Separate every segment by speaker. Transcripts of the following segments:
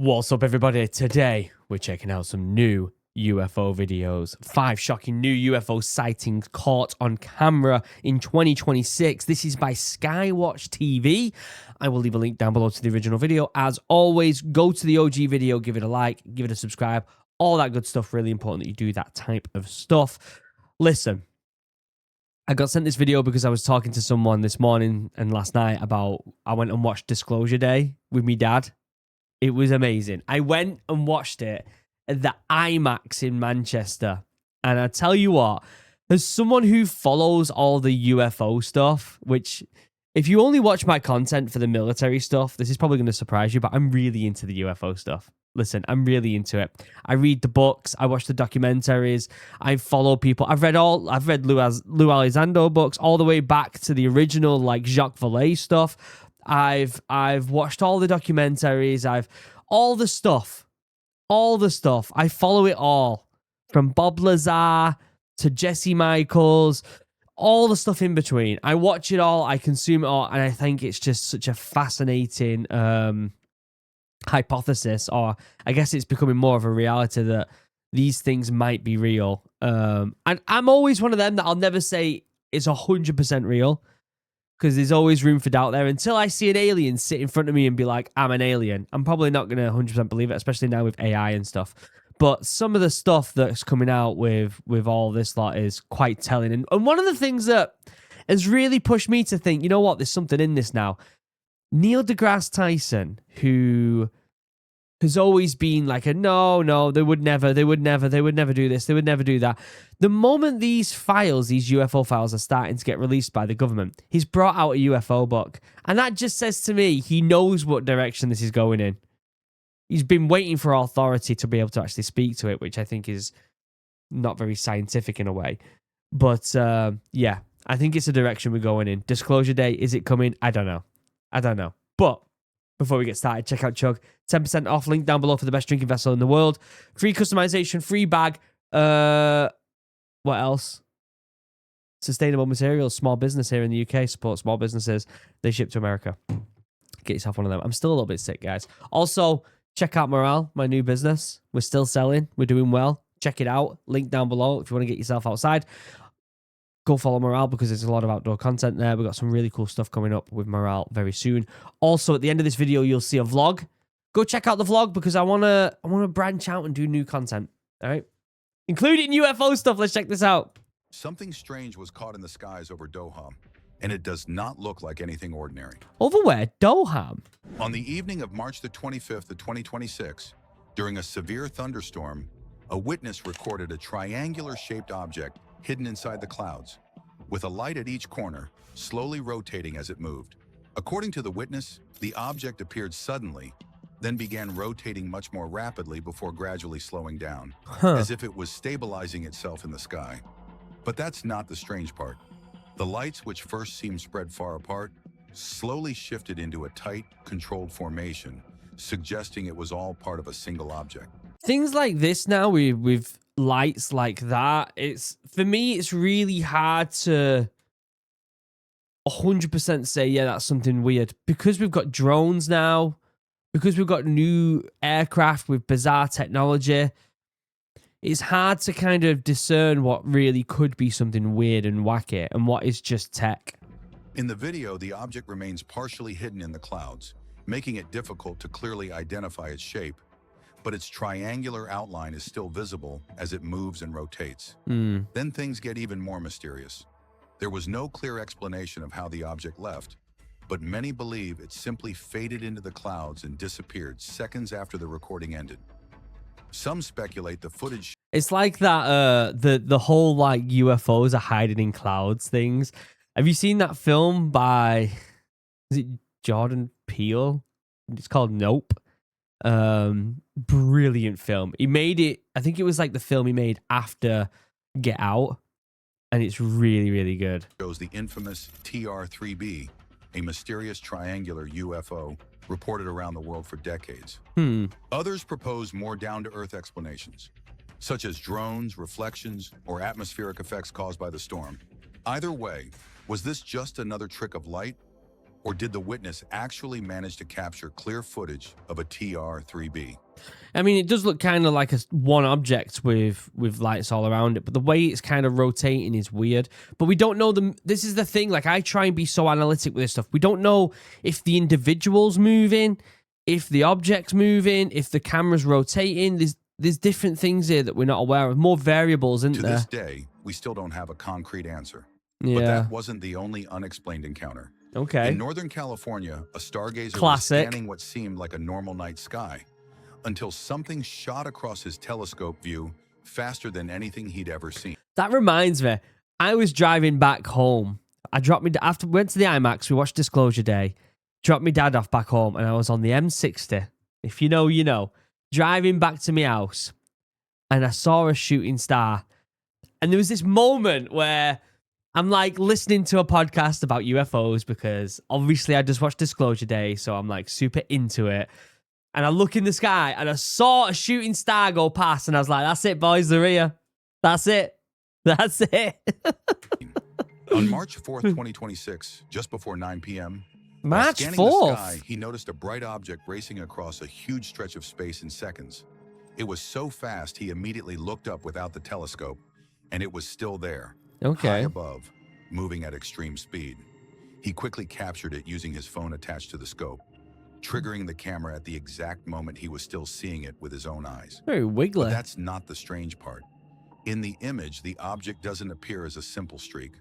Speaker 1: What's up, everybody? Today, we're checking out some new UFO videos. 5 shocking new UFO sightings caught on camera in 2026. This is by Skywatch TV. I will leave a link down below to the original video. As always, go to the OG video, give it a like, give it a subscribe, all that good stuff. Really important that you do that type of stuff. Listen, I got sent this video because I was talking to someone this morning and last night about, I went and watched Disclosure Day with me dad. It was amazing. I went and watched it at the IMAX in Manchester. And I tell you what, as someone who follows all the UFO stuff, which if you only watch my content for the military stuff, this is probably going to surprise you, but I'm really into the UFO stuff. Listen, I'm really into it. I read the books. I watch the documentaries. I follow people. I've read Lou Elizondo books all the way back to the original, like, Jacques Vallée stuff. I've watched all the documentaries. All the stuff. I follow it all, from Bob Lazar to Jesse Michaels, all the stuff in between. I watch it all. I consume it all, and I think it's just such a fascinating hypothesis, or I guess it's becoming more of a reality that these things might be real. And I'm always one of them that I'll never say it's 100% real, because there's always room for doubt there. Until I see an alien sit in front of me and be like, I'm an alien, I'm probably not going to 100% believe it, especially now with AI and stuff. But some of the stuff that's coming out with all this lot is quite telling. And one of the things that has really pushed me to think, you know what, there's something in this now. Neil deGrasse Tyson, who has always been like no, they would never do this, they would never do that. The moment these UFO files are starting to get released by the government, he's brought out a UFO book. And that just says to me, he knows what direction this is going in. He's been waiting for authority to be able to actually speak to it, which I think is not very scientific in a way. But yeah, I think it's a direction we're going in. Disclosure Day, is it coming? I don't know. But before we get started, check out Chug. 10% off, link down below for the best drinking vessel in the world. Free customization, free bag. What else? Sustainable materials, small business here in the UK. Support small businesses. They ship to America. Get yourself one of them. I'm still a little bit sick, guys. Also, check out Morale, my new business. We're still selling. We're doing well. Check it out. Link down below if you want to get yourself outside. Go follow Morale because there's a lot of outdoor content there. We've got some really cool stuff coming up with Morale very soon. Also, at the end of this video, you'll see a vlog. Go check out the vlog because I wanna branch out and do new content. All right, including UFO stuff. Let's check this out.
Speaker 2: Something strange was caught in the skies over Doha, and it does not look like anything ordinary.
Speaker 1: Over where? Doha?
Speaker 2: On the evening of March the 25th of 2026, during a severe thunderstorm, a witness recorded a triangular-shaped object hidden inside the clouds, with a light at each corner, slowly rotating as it moved. According to the witness, the object appeared suddenly, then began rotating much more rapidly before gradually slowing down, as if it was stabilizing itself in the sky. But that's not the strange part. The lights, which first seemed spread far apart, slowly shifted into a tight, controlled formation, suggesting it was all part of a single object.
Speaker 1: Things like this now with lights like that, for me, it's really hard to 100% say, yeah, that's something weird, because we've got drones now, because we've got new aircraft with bizarre technology. It's hard to kind of discern what really could be something weird and wacky and what is just tech.
Speaker 2: In the video, the object remains partially hidden in the clouds, making it difficult to clearly identify its shape, but its triangular outline is still visible as it moves and rotates. Then things get even more mysterious. There was no clear explanation of how the object left, but many believe it simply faded into the clouds and disappeared seconds after the recording ended. Some speculate the footage...
Speaker 1: It's like that, the whole, like, UFOs are hiding in clouds things. Have you seen that film by, is it Jordan Peele? It's called Nope. Brilliant film. He made it, I think it was like the film he made after Get Out, and it's really, really good.
Speaker 2: Shows the infamous TR-3B, a mysterious triangular UFO reported around the world for decades. Others propose more down-to-earth explanations, such as drones, reflections, or atmospheric effects caused by the storm. Either way, was this just another trick of light, Or did the witness actually manage to capture clear footage of a TR-3B?
Speaker 1: I mean, it does look kind of like one object with lights all around it, but the way it's kind of rotating is weird. But we don't know them. This is the thing. Like, I try and be so analytic with this stuff. We don't know if the individual's moving, if the object's moving, if the camera's rotating. There's different things here that we're not aware of. More variables, isn't there?
Speaker 2: To this day, we still don't have a concrete answer.
Speaker 1: Yeah.
Speaker 2: But that wasn't the only unexplained encounter.
Speaker 1: Okay.
Speaker 2: In Northern California, a stargazer
Speaker 1: Classic.
Speaker 2: was scanning what seemed like a normal night sky until something shot across his telescope view faster than anything he'd ever seen.
Speaker 1: That reminds me. I was driving back home. After we went to the IMAX, we watched Disclosure Day, dropped my dad off back home, and I was on the M60. If you know, you know. Driving back to my house, and I saw a shooting star. And there was this moment where I'm like listening to a podcast about UFOs because obviously I just watched Disclosure Day, so I'm like super into it. And I look in the sky and I saw a shooting star go past, and I was like, that's it, boys, they're here. That's it. That's it.
Speaker 2: On March 4th, 2026, just before 9 p.m.,
Speaker 1: March
Speaker 2: scanning
Speaker 1: 4th.
Speaker 2: the sky, he noticed a bright object racing across a huge stretch of space in seconds. It was so fast, he immediately looked up without the telescope, and it was still there, high
Speaker 1: Okay.
Speaker 2: above, moving at extreme speed. He quickly captured it using his phone attached to the scope, triggering the camera at the exact moment he was still seeing it with his own eyes.
Speaker 1: Very wiggly.
Speaker 2: But that's not the strange part. In the image, the object doesn't appear as a simple streak.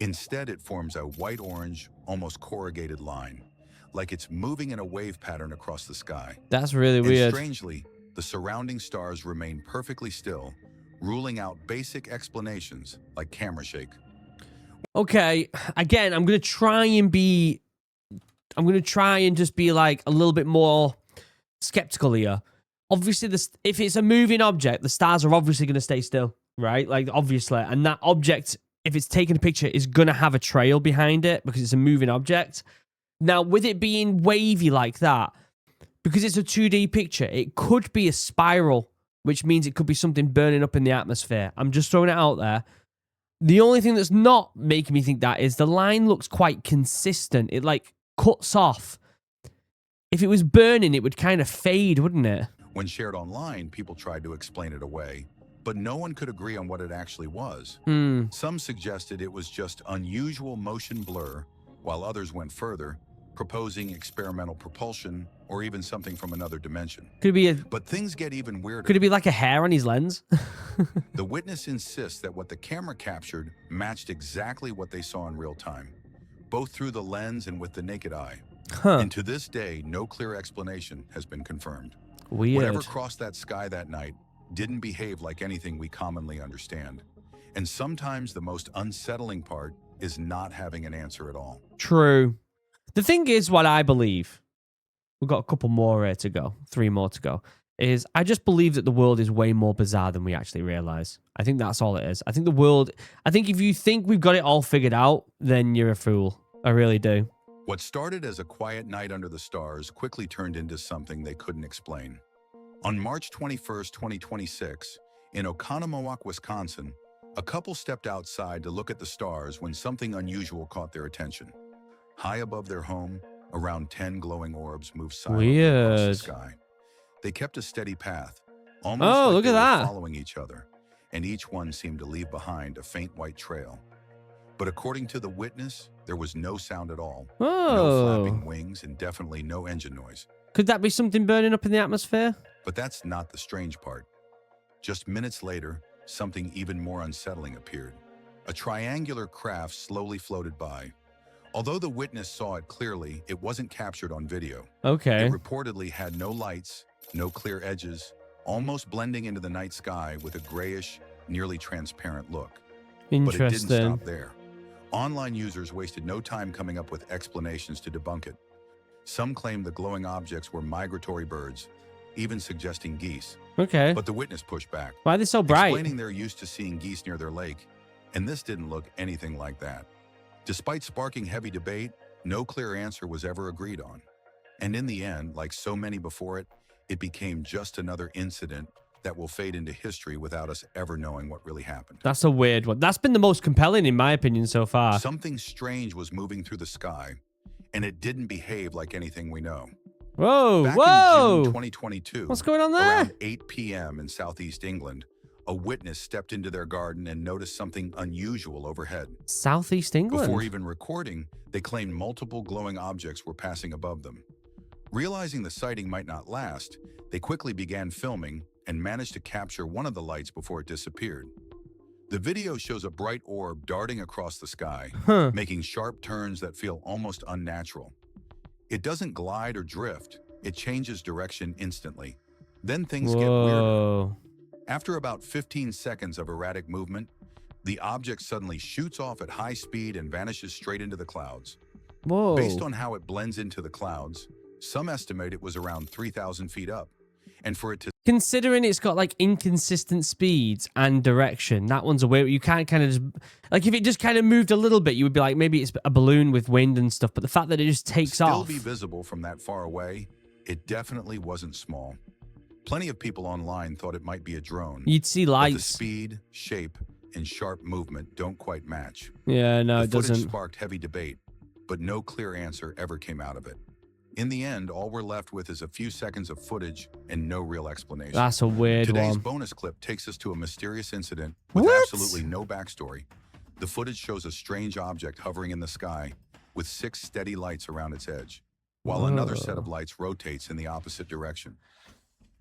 Speaker 2: Instead, it forms a white-orange, almost corrugated line, like it's moving in a wave pattern across the sky.
Speaker 1: That's really
Speaker 2: And
Speaker 1: weird.
Speaker 2: strangely, the surrounding stars remain perfectly still, ruling out basic explanations like camera shake.
Speaker 1: Okay, again, I'm gonna try and just be like a little bit more skeptical here. Obviously, if it's a moving object, the stars are obviously gonna stay still, right? Like, obviously, and that object, if it's taking a picture, is gonna have a trail behind it because it's a moving object. Now, with it being wavy like that, because it's a 2D picture, it could be a spiral, which means it could be something burning up in the atmosphere. I'm just throwing it out there. The only thing that's not making me think that is the line looks quite consistent. It like cuts off. If it was burning, it would kind of fade, wouldn't it?
Speaker 2: When shared online, people tried to explain it away, but no one could agree on what it actually was. Some suggested it was just unusual motion blur, while others went further, proposing experimental propulsion or even something from another dimension. But things get even weirder.
Speaker 1: Could it be like a hair on his lens?
Speaker 2: The witness insists that what the camera captured matched exactly what they saw in real time, both through the lens and with the naked eye. And to this day, no clear explanation has been confirmed.
Speaker 1: Weird.
Speaker 2: Whatever crossed that sky that night didn't behave like anything we commonly understand. And sometimes the most unsettling part is not having an answer at all.
Speaker 1: True. The thing is, what I believe, we've got a couple more here to go, 3 more to go, is I just believe that the world is way more bizarre than we actually realize. I think that's all it is. I think if you think we've got it all figured out, then you're a fool. I really do.
Speaker 2: What started as a quiet night under the stars quickly turned into something they couldn't explain. On March 21st, 2026, in Oconomowoc, Wisconsin, a couple stepped outside to look at the stars when something unusual caught their attention. High above their home, around 10 glowing orbs moved silently across the sky. They kept a steady path, almost like
Speaker 1: look
Speaker 2: they
Speaker 1: at
Speaker 2: were
Speaker 1: that.
Speaker 2: following each other, and each one seemed to leave behind a faint white trail. But according to the witness, there was no sound at all. No flapping wings and definitely no engine noise.
Speaker 1: Could that be something burning up in the atmosphere?
Speaker 2: But that's not the strange part. Just minutes later, something even more unsettling appeared. A triangular craft slowly floated by. Although the witness saw it clearly, it wasn't captured on video.
Speaker 1: Okay.
Speaker 2: It reportedly had no lights, no clear edges, almost blending into the night sky with a grayish, nearly transparent look.
Speaker 1: Interesting.
Speaker 2: But it didn't stop there. Online users wasted no time coming up with explanations to debunk it. Some claimed the glowing objects were migratory birds, even suggesting geese.
Speaker 1: Okay.
Speaker 2: But the witness pushed back,
Speaker 1: Why are they so bright?
Speaker 2: explaining they're used to seeing geese near their lake, and this didn't look anything like that. Despite sparking heavy debate, no clear answer was ever agreed on. And in the end, like so many before it, it became just another incident that will fade into history without us ever knowing what really happened.
Speaker 1: That's a weird one. That's been the most compelling, in my opinion, so far.
Speaker 2: Something strange was moving through the sky, and it didn't behave like anything we know.
Speaker 1: Whoa,
Speaker 2: Back in
Speaker 1: whoa.
Speaker 2: June 2022,
Speaker 1: What's going on there?
Speaker 2: around 8 p.m. in southeast England, a witness stepped into their garden and noticed something unusual overhead.
Speaker 1: Southeast England.
Speaker 2: Before even recording, they claimed multiple glowing objects were passing above them. Realizing the sighting might not last, they quickly began filming and managed to capture one of the lights before it disappeared. The video shows a bright orb darting across the sky, making sharp turns that feel almost unnatural. It doesn't glide or drift, it changes direction instantly. Then things get weirder. After about 15 seconds of erratic movement, the object suddenly shoots off at high speed and vanishes straight into the clouds.
Speaker 1: Whoa.
Speaker 2: Based on how it blends into the clouds, some estimate it was around 3,000 feet up. And for it to...
Speaker 1: Considering it's got like inconsistent speeds and direction, that one's a weird. You can't kind of just... Like if it just kind of moved a little bit, you would be like, maybe it's a balloon with wind and stuff. But the fact that it just takes off...
Speaker 2: Still be visible from that far away, it definitely wasn't small. Plenty of people online thought it might be a drone.
Speaker 1: You'd see lights.
Speaker 2: But the speed, shape, and sharp movement don't quite match.
Speaker 1: Yeah, no, it doesn't.
Speaker 2: The footage sparked heavy debate, but no clear answer ever came out of it. In the end, all we're left with is a few seconds of footage and no real explanation.
Speaker 1: That's a weird one.
Speaker 2: Today's bonus clip takes us to a mysterious incident with absolutely no backstory. The footage shows a strange object hovering in the sky with 6 steady lights around its edge, while another set of lights rotates in the opposite direction.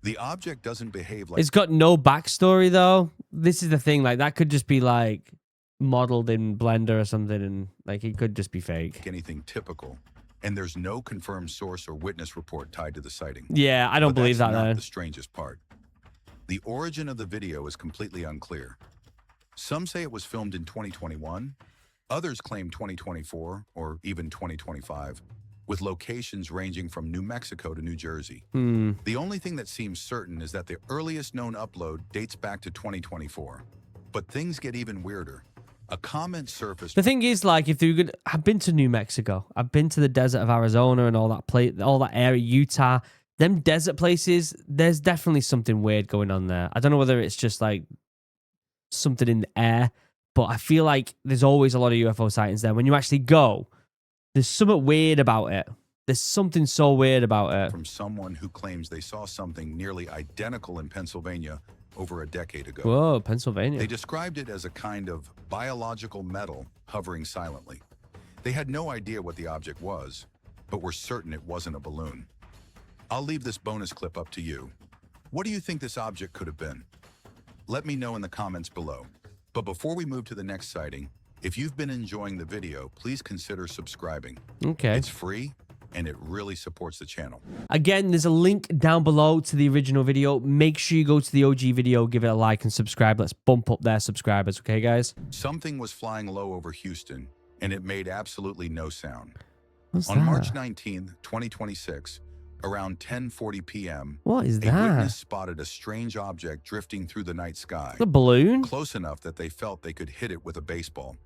Speaker 2: The object doesn't behave like...
Speaker 1: It's got no backstory, though. This is the thing. Like, that could just be, like, modeled in Blender or something, and, like, it could just be fake.
Speaker 2: Anything typical. And there's no confirmed source or witness report tied to the sighting.
Speaker 1: Yeah, I don't believe that,
Speaker 2: though. That's not
Speaker 1: though.
Speaker 2: the strangest part. The origin of the video is completely unclear. Some say it was filmed in 2021. Others claim 2024 or even 2025, with locations ranging from New Mexico to New Jersey. The only thing that seems certain is that the earliest known upload dates back to 2024. But things get even weirder. A comment surfaced.
Speaker 1: The thing is, like, if you could, I've been to New Mexico, I've been to the desert of Arizona and all that area, Utah. Them desert places, there's definitely something weird going on there. I don't know whether it's just like something in the air, but I feel like there's always a lot of UFO sightings there. When you actually go, there's something weird about it. There's something so weird about it.
Speaker 2: From someone who claims they saw something nearly identical in Pennsylvania over a decade ago.
Speaker 1: Whoa, Pennsylvania.
Speaker 2: They described it as a kind of biological metal hovering silently. They had no idea what the object was, but were certain it wasn't a balloon. I'll leave this bonus clip up to you. What do you think this object could have been? Let me know in the comments below. But before we move to the next sighting, if you've been enjoying the video, please consider subscribing.
Speaker 1: Okay.
Speaker 2: It's free, and it really supports the channel.
Speaker 1: Again, there's a link down below to the original video. Make sure you go to the OG video, give it a like and subscribe. Let's bump up their subscribers, okay, guys?
Speaker 2: Something was flying low over Houston, and it made absolutely no sound.
Speaker 1: What's
Speaker 2: On
Speaker 1: that?
Speaker 2: March 19th, 2026, around 10:40 p.m.,
Speaker 1: What is
Speaker 2: a
Speaker 1: that?
Speaker 2: witness spotted a strange object drifting through the night sky,
Speaker 1: A balloon?
Speaker 2: close enough that they felt they could hit it with a baseball.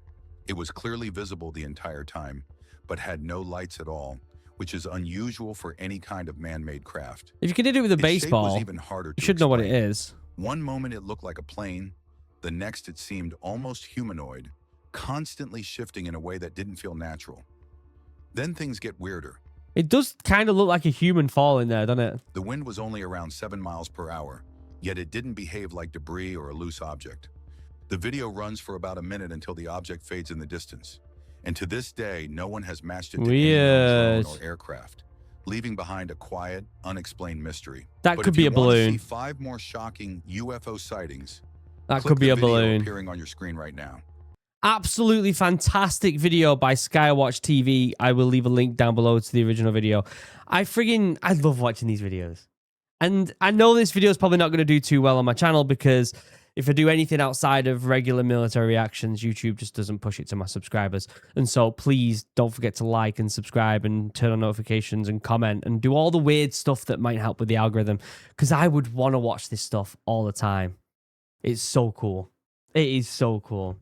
Speaker 2: It was clearly visible the entire time, but had no lights at all, which is unusual for any kind of man-made craft.
Speaker 1: If you can hit it with a
Speaker 2: Its shape
Speaker 1: baseball,
Speaker 2: was even harder
Speaker 1: you
Speaker 2: to
Speaker 1: should know what it
Speaker 2: explain.
Speaker 1: is.
Speaker 2: One moment it looked like a plane, the next it seemed almost humanoid, constantly shifting in a way that didn't feel natural. Then things get weirder.
Speaker 1: It does kind of look like a human falling there, doesn't it?
Speaker 2: The wind was only around 7 miles per hour, yet it didn't behave like debris or a loose object. The video runs for about a minute until the object fades in the distance. And to this day, no one has matched it to any known drone or aircraft, leaving behind a quiet, unexplained mystery.
Speaker 1: That could be a balloon.
Speaker 2: If you want to see 5 more shocking UFO sightings,
Speaker 1: That
Speaker 2: click
Speaker 1: could be
Speaker 2: the
Speaker 1: a
Speaker 2: video
Speaker 1: balloon.
Speaker 2: appearing on your screen right now.
Speaker 1: Absolutely fantastic video by Skywatch TV. I will leave a link down below to the original video. I love watching these videos. And I know this video is probably not going to do too well on my channel because if I do anything outside of regular military reactions, YouTube just doesn't push it to my subscribers. And so please don't forget to like and subscribe and turn on notifications and comment and do all the weird stuff that might help with the algorithm because I would want to watch this stuff all the time. It's so cool. It is so cool.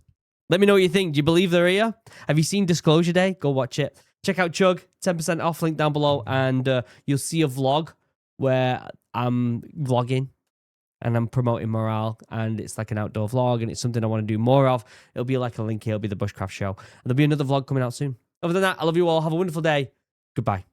Speaker 1: Let me know what you think. Do you believe they're here? Have you seen Disclosure Day? Go watch it. Check out Chug, 10% off, link down below, and you'll see a vlog where I'm vlogging and I'm promoting morale, and it's like an outdoor vlog, and it's something I want to do more of. It'll be like a link here. It'll be the Bushcraft Show. And there'll be another vlog coming out soon. Other than that, I love you all. Have a wonderful day. Goodbye.